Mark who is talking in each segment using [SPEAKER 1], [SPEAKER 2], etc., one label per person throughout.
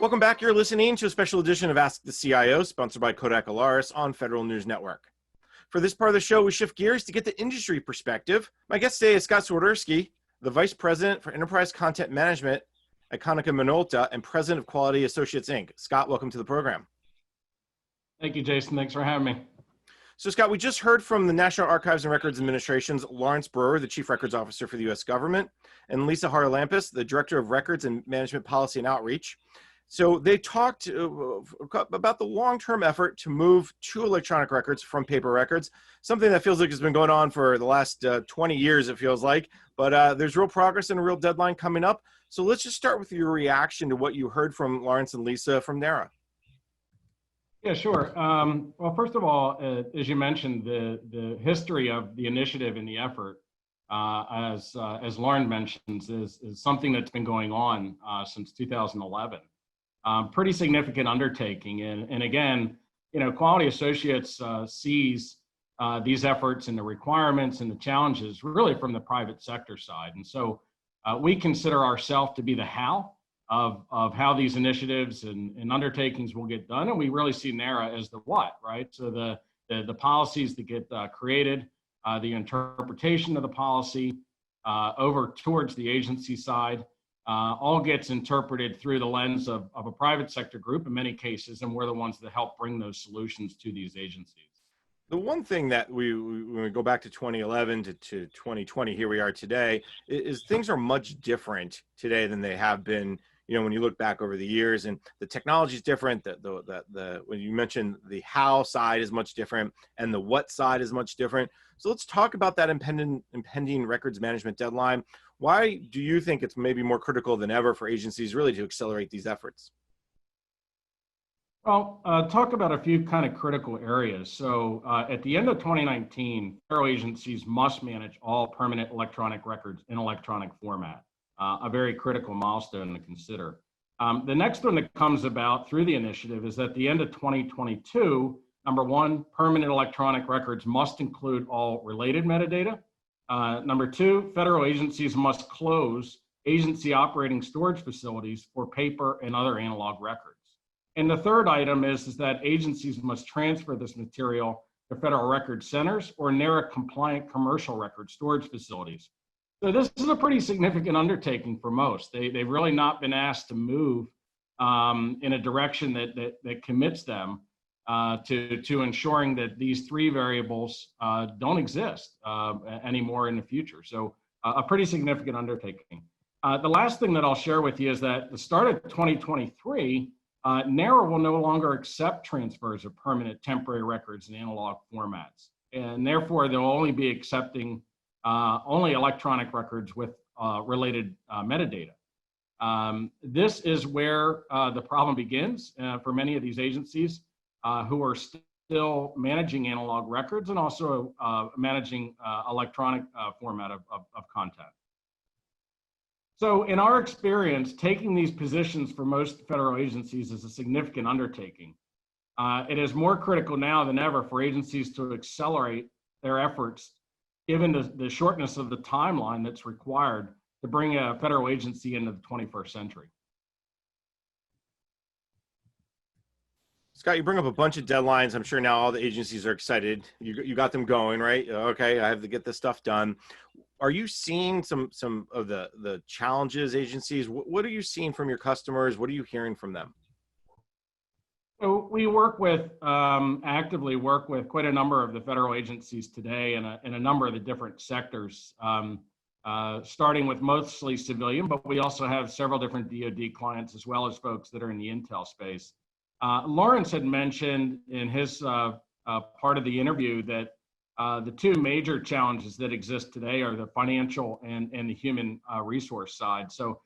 [SPEAKER 1] Welcome back. You're listening to a special edition of Ask the CIO, sponsored by Kodak Alaris on Federal News Network. For this part of the show, we shift gears to get the industry perspective. My guest today is Scott Swiderski, the Vice President for Enterprise Content Management at Konica Minolta and President of Quality Associates, Inc. Scott, welcome to the program.
[SPEAKER 2] Thank you, Jason. Thanks for having me.
[SPEAKER 1] So, Scott, we just heard from the National Archives and Records Administration's Lawrence Brewer, the Chief Records Officer for the U.S. government, and Lisa Harlampus, the Director of Records and Management Policy and Outreach. So they talked about the long-term effort to move to electronic records from paper records, something that feels like has been going on for the last 20 years, it feels like, but there's real progress and a real deadline coming up. So let's just start with your reaction to what you heard from Lawrence and Lisa from NARA.
[SPEAKER 2] Yeah, sure. Well, first of all, as you mentioned, the history of the initiative and the effort, as Lauren mentions, is something that's been going on since 2011. Pretty significant undertaking. And again, Quality Associates sees these efforts and the requirements and the challenges really from the private sector side. And so we consider ourselves to be the how of how these initiatives and undertakings will get done. And we really see NARA as the what, right? So the policies that get created, the interpretation of the policy over towards the agency side, all gets interpreted through the lens of a private sector group in many cases, and we're the ones that help bring those solutions to these agencies.
[SPEAKER 1] The one thing that when we go back to 2011 to 2020, here we are today, is things are much different today than they have been. When you look back over the years, and the technology is different. When you mentioned the how side is much different, and the what side is much different. So let's talk about that impending records management deadline. Why do you think it's maybe more critical than ever for agencies really to accelerate these efforts?
[SPEAKER 2] Well, talk about a few kind of critical areas. So at the end of 2019, federal agencies must manage all permanent electronic records in electronic format. A very critical milestone to consider. The next one that comes about through the initiative is at the end of 2022, number one, permanent electronic records must include all related metadata. Number two, federal agencies must close agency operating storage facilities for paper and other analog records. And the third item is that agencies must transfer this material to federal record centers or NARA compliant commercial record storage facilities. So this is a pretty significant undertaking for most. They've really not been asked to move in a direction that commits them to ensuring that these three variables don't exist anymore in the future. So a pretty significant undertaking. The last thing that I'll share with you is that at the start of 2023, NARA will no longer accept transfers of permanent temporary records in analog formats. And therefore, they'll only be accepting only electronic records with related metadata. This is where the problem begins for many of these agencies who are still managing analog records and also managing electronic format of content. So in our experience, taking these positions for most federal agencies is a significant undertaking. It is more critical now than ever for agencies to accelerate their efforts given the shortness of the timeline that's required to bring a federal agency into the 21st century.
[SPEAKER 1] Scott, you bring up a bunch of deadlines. I'm sure now all the agencies are excited. You got them going, right? Okay, I have to get this stuff done. Are you seeing some of the challenges agencies? What are you seeing from your customers? What are you hearing from them?
[SPEAKER 2] So we actively work with quite a number of the federal agencies today in a number of the different sectors, starting with mostly civilian, but we also have several different DoD clients as well as folks that are in the intel space. Lawrence had mentioned in his part of the interview that the two major challenges that exist today are the financial and the human resource side. So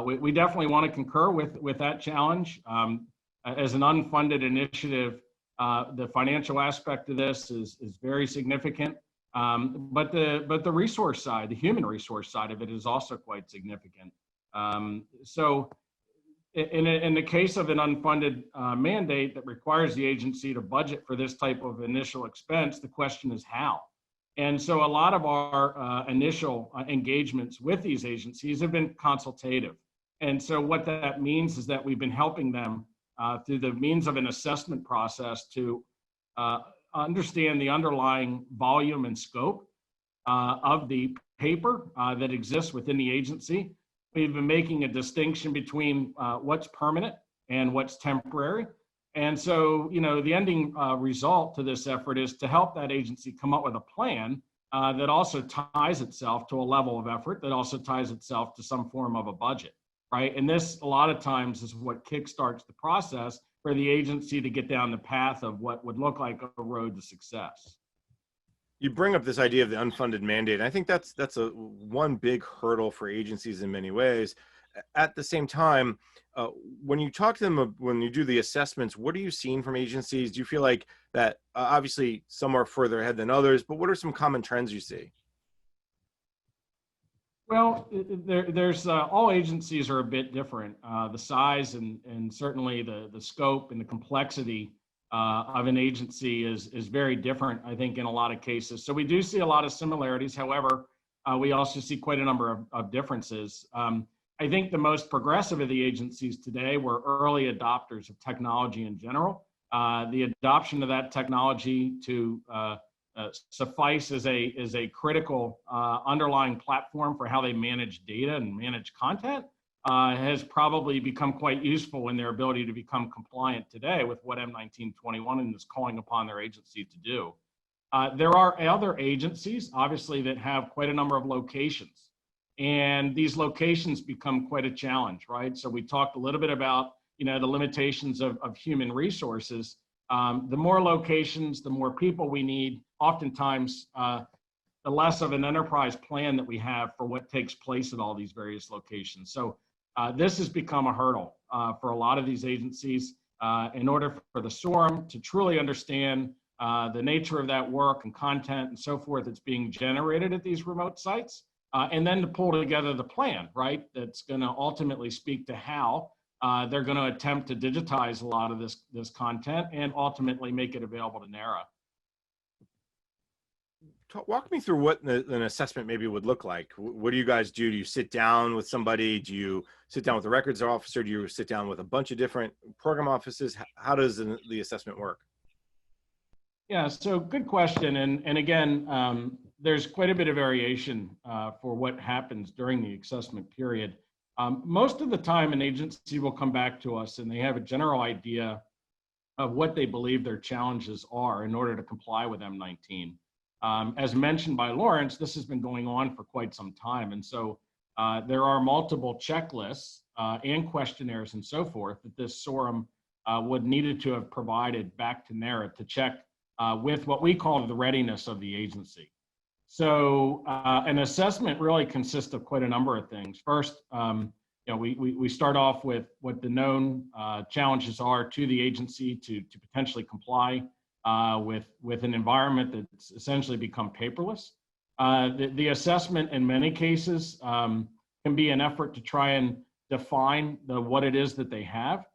[SPEAKER 2] we definitely want to concur with that challenge. As an unfunded initiative, the financial aspect of this is very significant, but the resource side, the human resource side of it is also quite significant. So in the case of an unfunded mandate that requires the agency to budget for this type of initial expense, the question is how. And so a lot of our initial engagements with these agencies have been consultative. And so what that means is that we've been helping them through the means of an assessment process to understand the underlying volume and scope of the paper that exists within the agency. We've been making a distinction between what's permanent and what's temporary. And so, the ending result to this effort is to help that agency come up with a plan that also ties itself to a level of effort, that also ties itself to some form of a budget, right? And this, a lot of times, is what kickstarts the process for the agency to get down the path of what would look like a road to success.
[SPEAKER 1] You bring up this idea of the unfunded mandate. And I think that's a one big hurdle for agencies in many ways. At the same time, when you talk to them, when you do the assessments, what are you seeing from agencies? Do you feel like that obviously some are further ahead than others, but what are some common trends you see?
[SPEAKER 2] Well, there's all agencies are a bit different. The size and certainly the scope and the complexity of an agency is very different, I think, in a lot of cases. So we do see a lot of similarities. However, we also see quite a number of differences. I think the most progressive of the agencies today were early adopters of technology in general. The adoption of that technology to suffice as a critical underlying platform for how they manage data and manage content has probably become quite useful in their ability to become compliant today with what M1921 is calling upon their agency to do. There are other agencies, obviously, that have quite a number of locations. And these locations become quite a challenge, right? So we talked a little bit about, the limitations of human resources. The more locations, the more people we need, oftentimes, the less of an enterprise plan that we have for what takes place at all these various locations. So this has become a hurdle for a lot of these agencies in order for the SORM to truly understand the nature of that work and content and so forth that's being generated at these remote sites. And then to pull together the plan, right, that's going to ultimately speak to how they're going to attempt to digitize a lot of this content and ultimately make it available to NARA.
[SPEAKER 1] Walk me through what an assessment maybe would look like. What do you guys do? Do you sit down with somebody? Do you sit down with a records officer? Do you sit down with a bunch of different program offices? How does the assessment work?
[SPEAKER 2] Yeah, so good question. And again, there's quite a bit of variation for what happens during the assessment period. Most of the time, an agency will come back to us and they have a general idea of what they believe their challenges are in order to comply with M19. As mentioned by Lawrence, this has been going on for quite some time. And so there are multiple checklists and questionnaires and so forth that this SORM would needed to have provided back to NARA to check with what we call the readiness of the agency. So an assessment really consists of quite a number of things. First, we start off with what the known challenges are to the agency to potentially comply with an environment that's essentially become paperless. The assessment in many cases can be an effort to try and define what it is that they have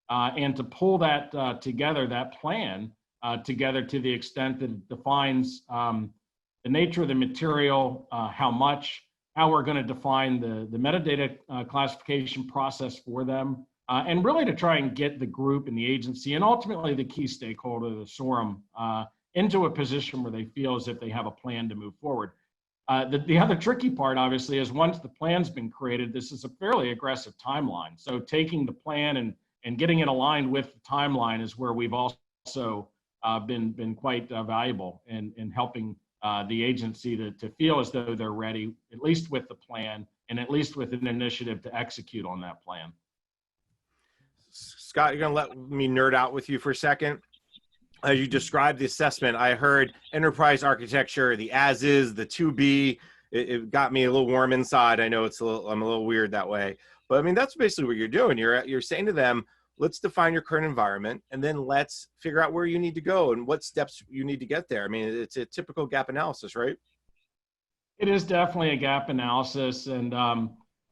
[SPEAKER 2] and to pull that together, that plan together to the extent that it defines the nature of the material, how much, how we're going to define the metadata classification process for them, and really to try and get the group and the agency and ultimately the key stakeholder, the SORM, into a position where they feel as if they have a plan to move forward. The other tricky part, obviously, is once the plan's been created, this is a fairly aggressive timeline. So taking the plan and getting it aligned with the timeline is where we've also been quite valuable in helping the agency to feel as though they're ready, at least with the plan and at least with an initiative to execute on that plan.
[SPEAKER 1] Scott, you're going to let me nerd out with you for a second. As you described the assessment, I heard enterprise architecture, the as is, the to be. It got me a little warm inside. I know I'm a little weird that way, but I mean, that's basically what you're doing. You're saying to them, let's define your current environment and then let's figure out where you need to go and what steps you need to get there. I mean, it's a typical gap analysis, right?
[SPEAKER 2] It is definitely a gap analysis. And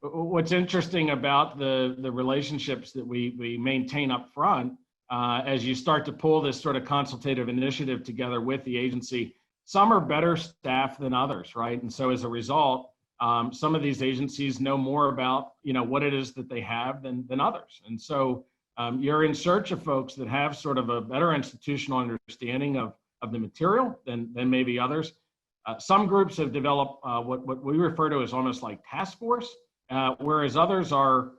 [SPEAKER 2] what's interesting about the relationships that we maintain up front, as you start to pull this sort of consultative initiative together with the agency, some are better staffed than others, right? And so as a result, some of these agencies know more about, what it is that they have than others. And so you're in search of folks that have sort of a better institutional understanding of the material than maybe others. Some groups have developed what we refer to as almost like task force, whereas others are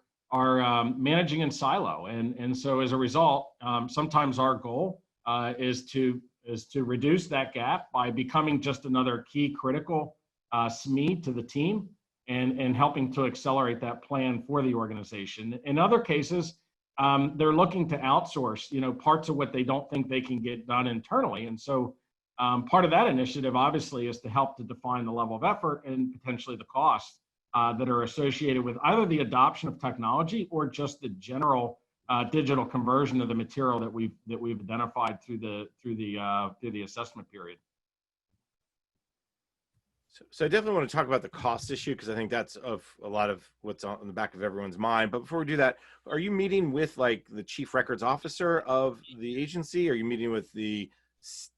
[SPEAKER 2] managing in silo. And so as a result, sometimes our goal is to reduce that gap by becoming just another key critical SME to the team and helping to accelerate that plan for the organization. In other cases, they're looking to outsource, parts of what they don't think they can get done internally. And so part of that initiative, obviously, is to help to define the level of effort and potentially the costs that are associated with either the adoption of technology or just the general digital conversion of the material that we've identified through the assessment period.
[SPEAKER 1] So I definitely want to talk about the cost issue, because I think that's of a lot of what's on the back of everyone's mind. But before we do that, are you meeting with like the chief records officer of the agency? Are you meeting with the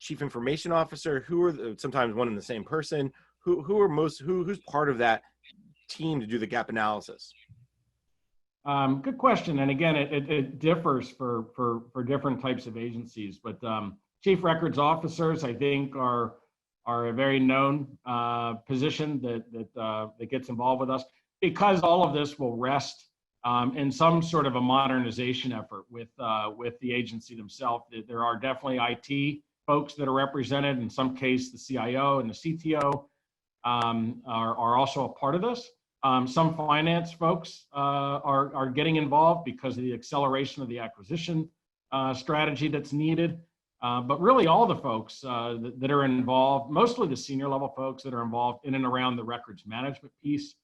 [SPEAKER 1] chief information officer? Who are sometimes one and the same person? Who's part of that team to do the gap analysis?
[SPEAKER 2] Good question. And again, it differs for different types of agencies. But chief records officers, I think, are a very known position that gets involved with us, because all of this will rest in some sort of a modernization effort with the agency themselves. There are definitely IT folks that are represented. In some case, the CIO and the CTO are also a part of this. Some finance folks are getting involved because of the acceleration of the acquisition strategy that's needed. But really all the folks that are involved, mostly the senior level folks that are involved in and around the records management piece,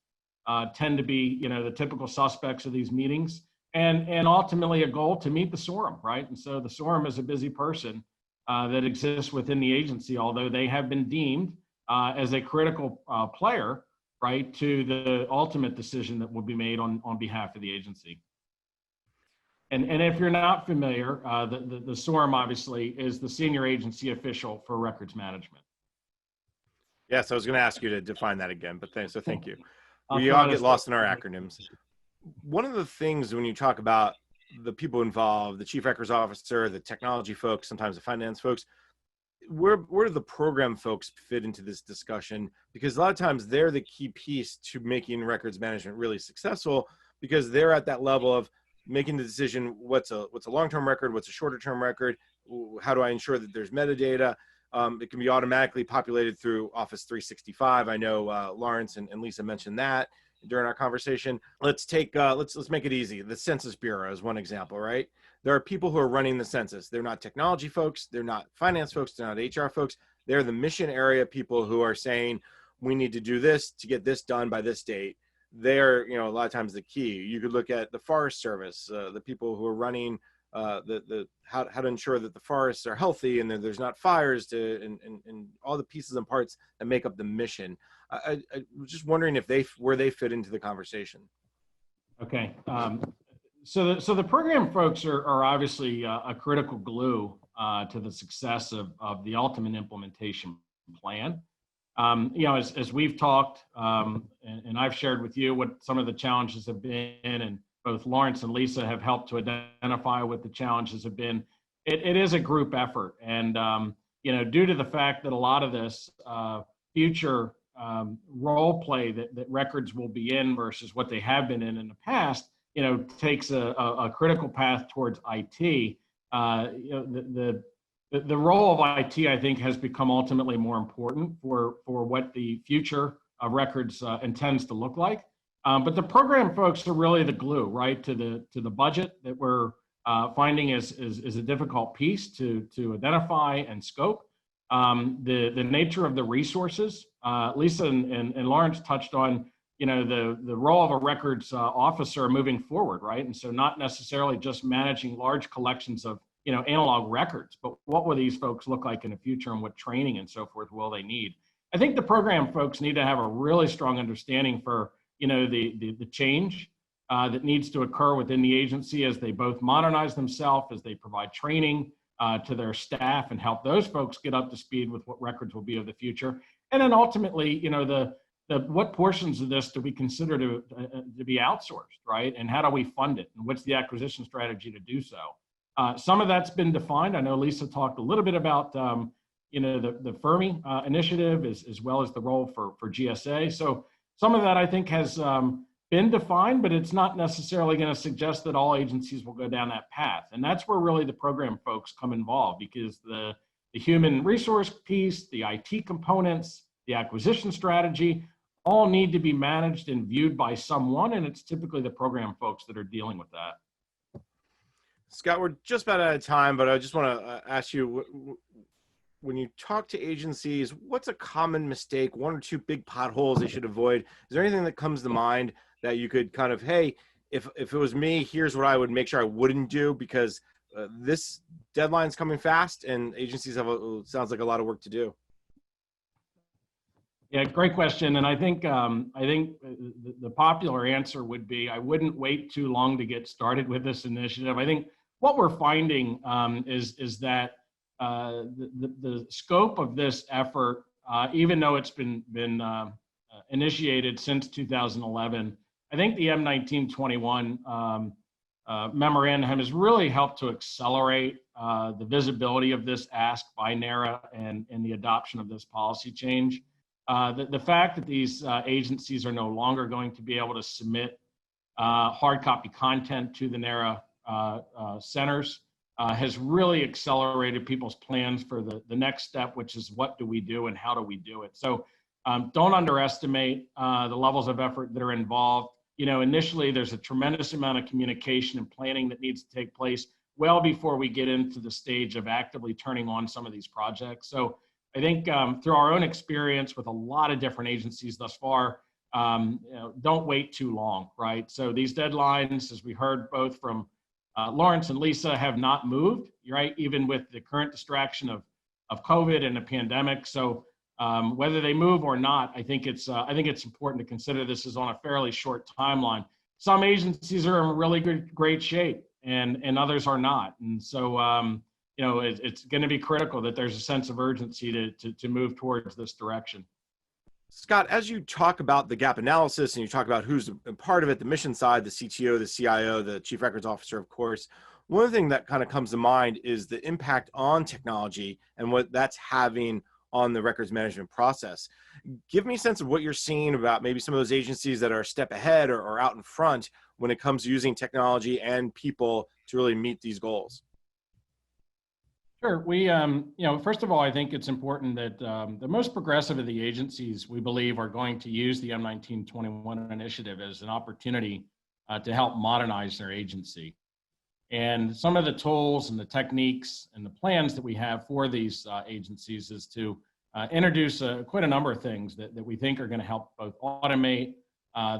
[SPEAKER 2] tend to be, the typical suspects of these meetings, and ultimately a goal to meet the SORM, right? And so the SORM is a busy person that exists within the agency, although they have been deemed as a critical player, right, to the ultimate decision that will be made on behalf of the agency. And if you're not familiar, the SORM obviously is the senior agency official for records management.
[SPEAKER 1] Yes, I was going to ask you to define that again, but thank you. We all get lost in our acronyms. One of the things when you talk about the people involved, the chief records officer, the technology folks, sometimes the finance folks, where do the program folks fit into this discussion? Because a lot of times they're the key piece to making records management really successful, because they're at that level of making the decision, what's a long-term record, what's a shorter-term record, how do I ensure that there's metadata? It can be automatically populated through Office 365. I know Lawrence and Lisa mentioned that during our conversation. Let's make it easy. The Census Bureau is one example, right? There are people who are running the census. They're not technology folks. They're not finance folks. They're not HR folks. They're the mission area people who are saying, we need to do this to get this done by this date. They're, a lot of times the key. You could look at the Forest Service, the people who are running how to ensure that the forests are healthy and that there's not fires, and all the pieces and parts that make up the mission. I was just wondering where they fit into the conversation.
[SPEAKER 2] Okay, so the program folks are obviously a critical glue to the success of the ultimate implementation plan. As we've talked, and I've shared with you what some of the challenges have been, and both Lawrence and Lisa have helped to identify what the challenges have been. It is a group effort, and due to the fact that a lot of this future role play that records will be in versus what they have been in the past, takes a critical path towards IT. The role of IT, I think, has become ultimately more important for what the future of records intends to look like. But the program folks are really the glue, right, to the budget that we're finding is a difficult piece to identify and scope. The nature of the resources, Lisa and Lawrence touched on, the role of a records officer moving forward, right? And so not necessarily just managing large collections of analog records, but what will these folks look like in the future, and what training and so forth will they need? I think the program folks need to have a really strong understanding for the change that needs to occur within the agency as they both modernize themselves, as they provide training to their staff and help those folks get up to speed with what records will be of the future. And then ultimately, what portions of this do we consider to be outsourced, right? And how do we fund it? And what's the acquisition strategy to do so? Some of that's been defined. I know Lisa talked a little bit about the Fermi initiative as well as the role for GSA. So some of that I think has been defined, but it's not necessarily going to suggest that all agencies will go down that path. And that's where really the program folks come involved, because the human resource piece, the IT components, the acquisition strategy, all need to be managed and viewed by someone, and it's typically the program folks that are dealing with that.
[SPEAKER 1] Scott, we're just about out of time, but I just want to ask you, when you talk to agencies, what's a common mistake, one or two big potholes they should avoid? Is there anything that comes to mind that you could kind of, hey, if it was me, here's what I would make sure I wouldn't do, because this deadline's coming fast and agencies have, sounds like, a lot of work to do?
[SPEAKER 2] Yeah, great question. And I think the popular answer would be, I wouldn't wait too long to get started with this initiative. I think what we're finding is that the scope of this effort, even though it's been initiated since 2011, I think the M1921 memorandum has really helped to accelerate the visibility of this ask by NARA and the adoption of this policy change. The fact that these agencies are no longer going to be able to submit hard copy content to the NARA centers has really accelerated people's plans for the next step, which is what do we do and how do we do it. So don't underestimate the levels of effort that are involved. Initially there's a tremendous amount of communication and planning that needs to take place well before we get into the stage of actively turning on some of these projects. So I think through our own experience with a lot of different agencies thus far, don't wait too long, right? So these deadlines, as we heard both from Lawrence and Lisa, have not moved, right? Even with the current distraction of COVID and the pandemic. So whether they move or not, I think it's important to consider this is on a fairly short timeline. Some agencies are in really great shape, and others are not, and so it's going to be critical that there's a sense of urgency to move towards this direction.
[SPEAKER 1] Scott, as you talk about the gap analysis and you talk about who's a part of it, the mission side, the CTO, the CIO, the Chief Records Officer, of course, one thing that kind of comes to mind is the impact on technology and what that's having on the records management process. Give me a sense of what you're seeing about maybe some of those agencies that are a step ahead or out in front when it comes to using technology and people to really meet these goals.
[SPEAKER 2] Sure. We, first of all, I think it's important that the most progressive of the agencies, we believe, are going to use the M1921 initiative as an opportunity to help modernize their agency. And some of the tools and the techniques and the plans that we have for these agencies is to introduce quite a number of things that we think are going to help both automate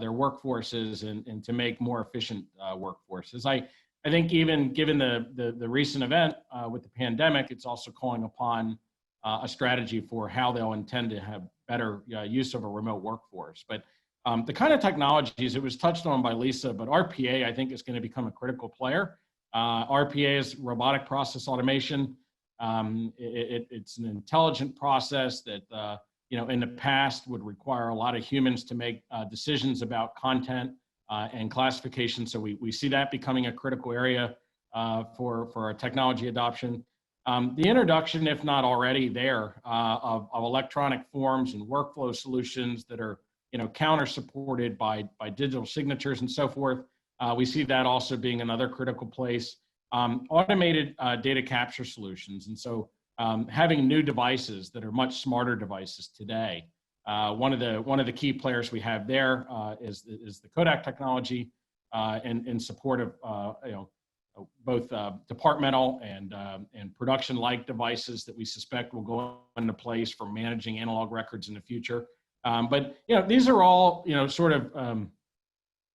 [SPEAKER 2] their workforces and to make more efficient workforces. I think even given the recent event with the pandemic, it's also calling upon a strategy for how they'll intend to have better use of a remote workforce. But the kind of technologies, it was touched on by Lisa, but RPA, I think, is going to become a critical player. RPA is robotic process automation. It's an intelligent process that in the past would require a lot of humans to make decisions about content and classification. So we see that becoming a critical area for our technology adoption. The introduction, if not already there, of electronic forms and workflow solutions that are counter supported by digital signatures and so forth. We see that also being another critical place. Automated data capture solutions. And so having new devices that are much smarter devices today. One of the key players we have there is the Kodak technology in support of both departmental and production-like devices that we suspect will go into place for managing analog records in the future. But these are all sort of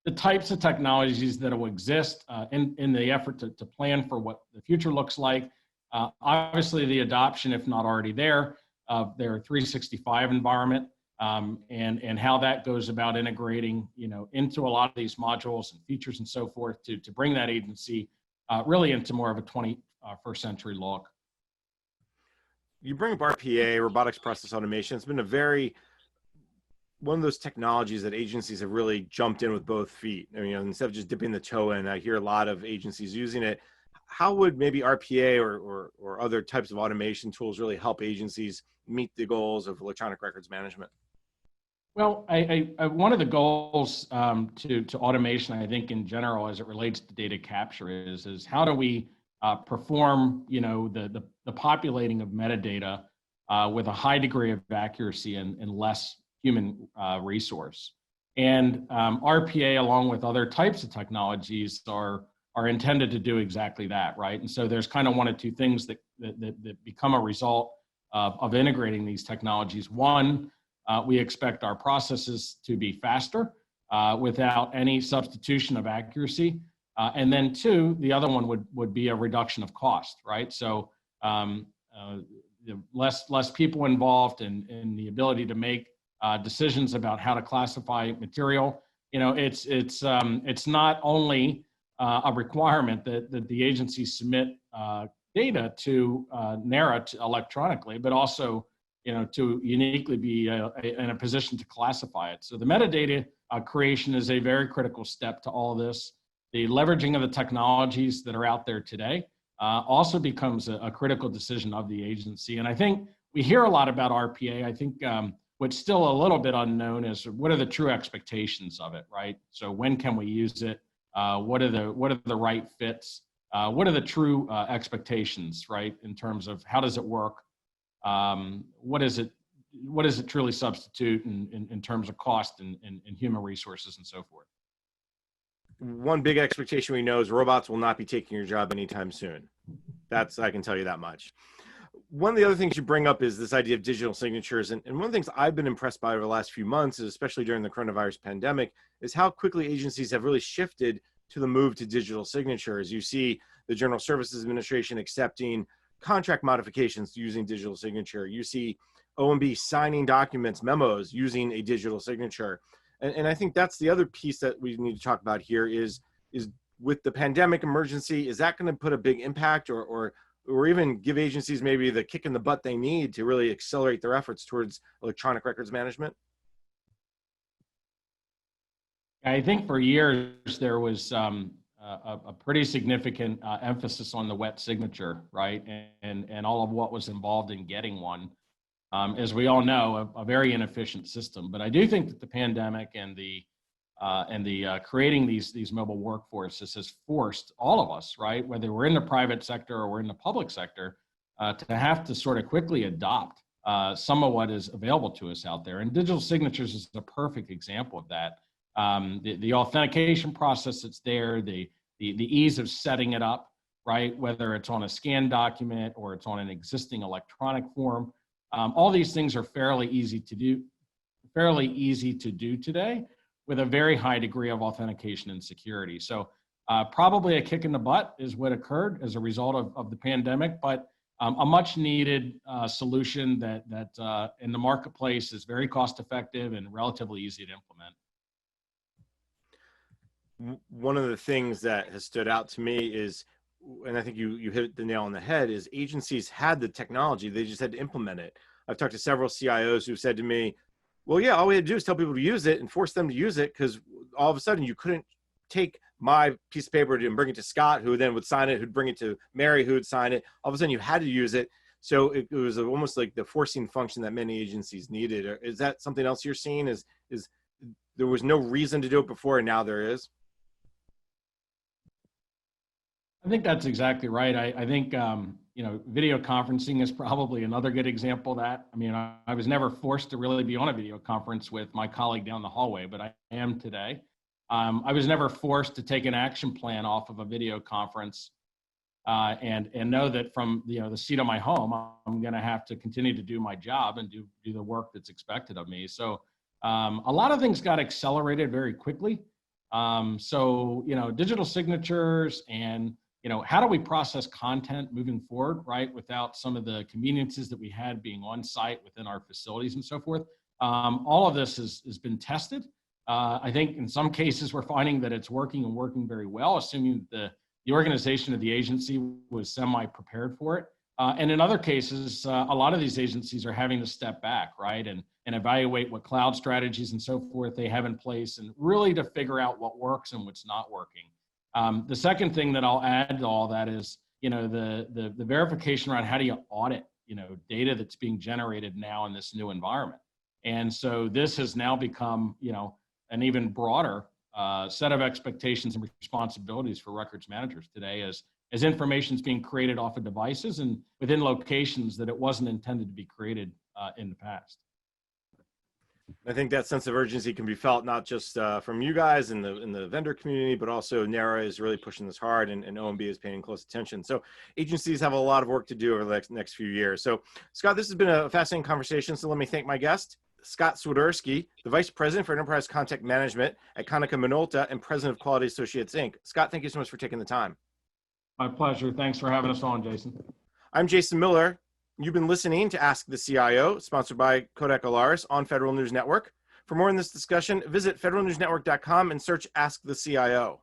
[SPEAKER 2] the types of technologies that will exist in the effort to plan for what the future looks like. Obviously, the adoption, if not already there, of their 365 environment and how that goes about integrating into a lot of these modules and features and so forth to bring that agency really into more of a 21st century look.
[SPEAKER 1] You bring up RPA, robotics process automation. It's been a very one of those technologies that agencies have really jumped in with both feet. I mean, instead of just dipping the toe in, I hear a lot of agencies using it. How would maybe RPA or other types of automation tools really help agencies meet the goals of electronic records management?
[SPEAKER 2] Well, one of the goals to automation, I think in general, as it relates to data capture, is how do we perform, the populating of metadata with a high degree of accuracy and less human resource. And RPA, along with other types of technologies, are intended to do exactly that, right? And so there's kind of one of two things that become a result of integrating these technologies. One, we expect our processes to be faster without any substitution of accuracy. And then two, the other one would be a reduction of cost, right? So less people involved in the ability to make decisions about how to classify material. It's not only a requirement that the agency submit data to NARA electronically, but also to uniquely be in a position to classify it. So the metadata creation is a very critical step to all of this. The leveraging of the technologies that are out there today also becomes a critical decision of the agency. And I think we hear a lot about RPA. I think what's still a little bit unknown is what are the true expectations of it, right? So when can we use it? What are the right fits? What are the true expectations, right? In terms of how does it work? What does it truly substitute in terms of cost and human resources and so forth?
[SPEAKER 1] One big expectation we know is robots will not be taking your job anytime soon. I can tell you that much. One of the other things you bring up is this idea of digital signatures. And one of the things I've been impressed by over the last few months, especially during the coronavirus pandemic, is how quickly agencies have really shifted to the move to digital signatures. You see the General Services Administration accepting contract modifications using digital signature. You see OMB signing documents, memos using a digital signature. And I think that's the other piece that we need to talk about here is with the pandemic emergency, is that going to put a big impact or even give agencies maybe the kick in the butt they need to really accelerate their efforts towards electronic records management?
[SPEAKER 2] I think for years there was a pretty significant emphasis on the wet signature, right? And all of what was involved in getting one. As we all know, a very inefficient system. But I do think that the pandemic and the creating these mobile workforces has forced all of us, right, whether we're in the private sector or we're in the public sector, to have to sort of quickly adopt some of what is available to us out there. And digital signatures is a perfect example of that. The authentication process that's there, the ease of setting it up, right, whether it's on a scanned document or it's on an existing electronic form. All these things are fairly easy to do today with a very high degree of authentication and security. So probably a kick in the butt is what occurred as a result of the pandemic, but a much needed solution that in the marketplace is very cost effective and relatively easy to implement.
[SPEAKER 1] One of the things that has stood out to me is, and I think you hit the nail on the head, is agencies had the technology, they just had to implement it. I've talked to several CIOs who said to me, well, yeah, all we had to do is tell people to use it and force them to use it, because all of a sudden you couldn't take my piece of paper and bring it to Scott, who then would sign it, who'd bring it to Mary, who would sign it. All of a sudden you had to use it. So it was almost like the forcing function that many agencies needed. Is that something else you're seeing? Is there was no reason to do it before and now there is?
[SPEAKER 2] I think that's exactly right. I think, video conferencing is probably another good example of that. I mean, I was never forced to really be on a video conference with my colleague down the hallway, but I am today. I was never forced to take an action plan off of a video conference and know that from the seat of my home, I'm going to have to continue to do my job and do the work that's expected of me. So a lot of things got accelerated very quickly. So digital signatures and how do we process content moving forward, right, without some of the conveniences that we had being on site within our facilities and so forth. All of this has been tested. I think in some cases we're finding that it's working and working very well, assuming the organization of the agency was semi-prepared for it. And in other cases, a lot of these agencies are having to step back, right, and evaluate what cloud strategies and so forth they have in place, and really to figure out what works and what's not working. The second thing that I'll add to all that is, the verification around how do you audit, data that's being generated now in this new environment. And so this has now become, an even broader set of expectations and responsibilities for records managers today, as information is being created off of devices and within locations that it wasn't intended to be created in the past.
[SPEAKER 1] I think that sense of urgency can be felt not just from you guys in the vendor community, but also NARA is really pushing this hard, and OMB is paying close attention. So agencies have a lot of work to do over the next few years. So Scott, this has been a fascinating conversation. So let me thank my guest, Scott Swiderski, the Vice President for Enterprise Content Management at Konica Minolta and President of Quality Associates, Inc. Scott, thank you so much for taking the time.
[SPEAKER 2] My pleasure. Thanks for having us on, Jason.
[SPEAKER 1] I'm Jason Miller. You've been listening to Ask the CIO, sponsored by Kodak Alaris on Federal News Network. For more on this discussion, visit federalnewsnetwork.com and search Ask the CIO.